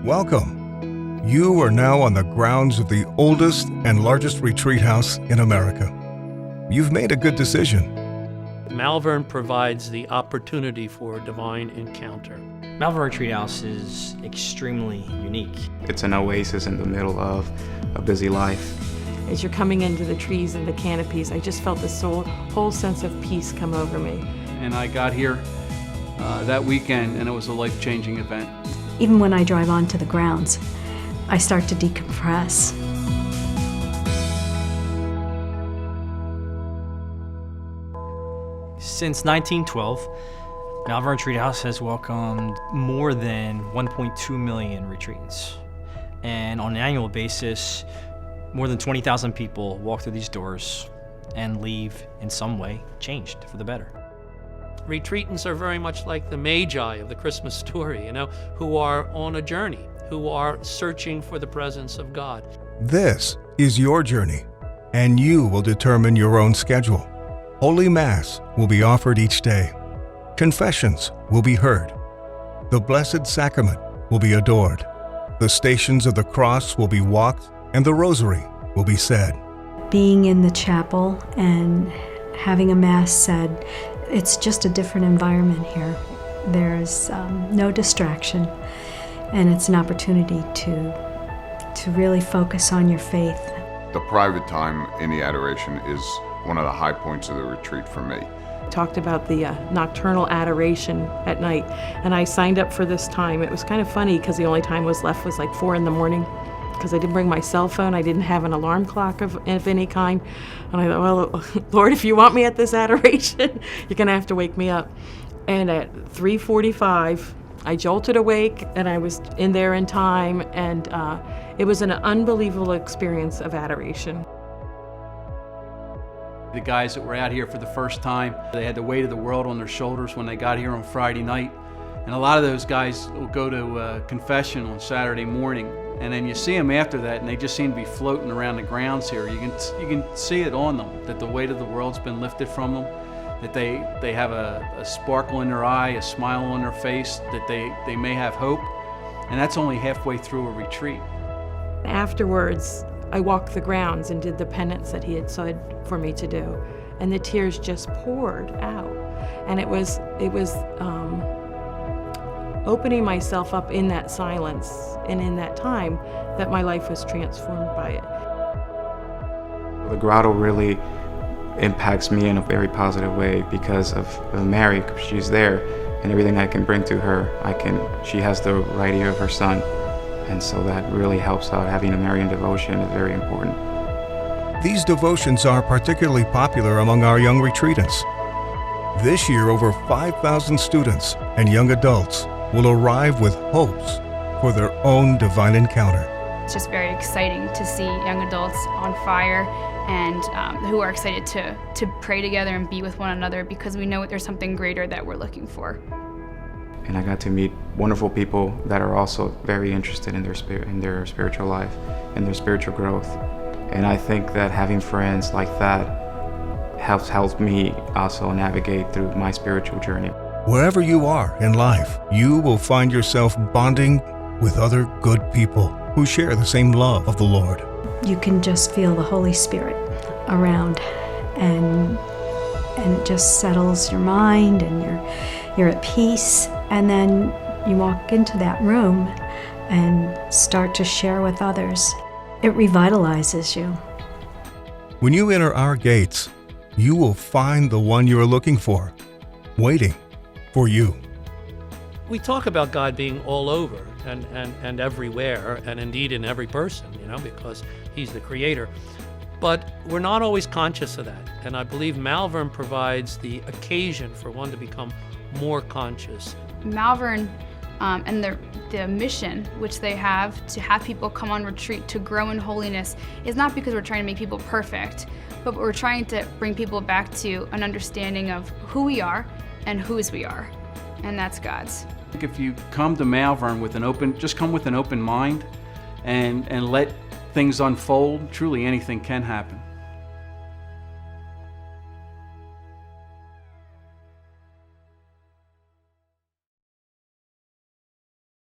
Welcome. You are now on the grounds of the oldest and largest retreat house in America. You've made a good decision. Malvern provides the opportunity for a divine encounter. Malvern Retreat House is extremely unique. It's an oasis in the middle of a busy life. As you're coming into the trees and the canopies, I just felt this whole sense of peace come over me. And I got here that weekend, and it was a life-changing event. Even when I drive onto the grounds, I start to decompress. Since 1912, Malvern Retreat House has welcomed more than 1.2 million retreatants. And on an annual basis, more than 20,000 people walk through these doors and leave in some way changed for the better. Retreatants are very much like the Magi of the Christmas story, who are on a journey, who are searching for the presence of God. This is your journey, and you will determine your own schedule. Holy Mass will be offered each day. Confessions will be heard. The Blessed Sacrament will be adored. The Stations of the Cross will be walked, and the Rosary will be said. Being in the chapel and having a Mass said, it's just a different environment here. There's no distraction, and it's an opportunity to really focus on your faith. The private time in the adoration is one of the high points of the retreat for me. Talked about the nocturnal adoration at night, and I signed up for this time. It was kind of funny because the only time was left was like 4 in the morning, because I didn't bring my cell phone. I didn't have an alarm clock of any kind. And I thought, well, Lord, if you want me at this adoration, you're gonna have to wake me up. And at 3:45, I jolted awake, and I was in there in time, and it was an unbelievable experience of adoration. The guys that were out here for the first time, they had the weight of the world on their shoulders when they got here on Friday night. And a lot of those guys will go to confession on Saturday morning, and then you see them after that, and they just seem to be floating around the grounds here. You can see it on them, that the weight of the world's been lifted from them, that they have a sparkle in their eye, a smile on their face, that they may have hope, and that's only halfway through a retreat. Afterwards, I walked the grounds and did the penance that he had said for me to do, and the tears just poured out. And it was opening myself up in that silence and in that time that my life was transformed by it. The grotto really impacts me in a very positive way because of Mary. She's there, and everything I can bring to her, she has the right ear of her son, and so that really helps out. Having a Marian devotion is very important. These devotions are particularly popular among our young retreatants. This year, over 5,000 students and young adults will arrive with hopes for their own divine encounter. It's just very exciting to see young adults on fire and who are excited to pray together and be with one another, because we know there's something greater that we're looking for. And I got to meet wonderful people that are also very interested in their spiritual life and their spiritual growth. And I think that having friends like that helps me also navigate through my spiritual journey. Wherever you are in life, you will find yourself bonding with other good people who share the same love of the Lord. You can just feel the Holy Spirit around, and it just settles your mind, and you're at peace. And then you walk into that room and start to share with others. It revitalizes you. When you enter our gates, you will find the one you are looking for, waiting for you. We talk about God being all over and everywhere, and indeed in every person, because he's the creator. But we're not always conscious of that. And I believe Malvern provides the occasion for one to become more conscious. Malvern and the mission which they have to have people come on retreat to grow in holiness is not because we're trying to make people perfect, but we're trying to bring people back to an understanding of who we are and whose we are, and that's God's. If you come to Malvern just come with an open mind and let things unfold, truly anything can happen.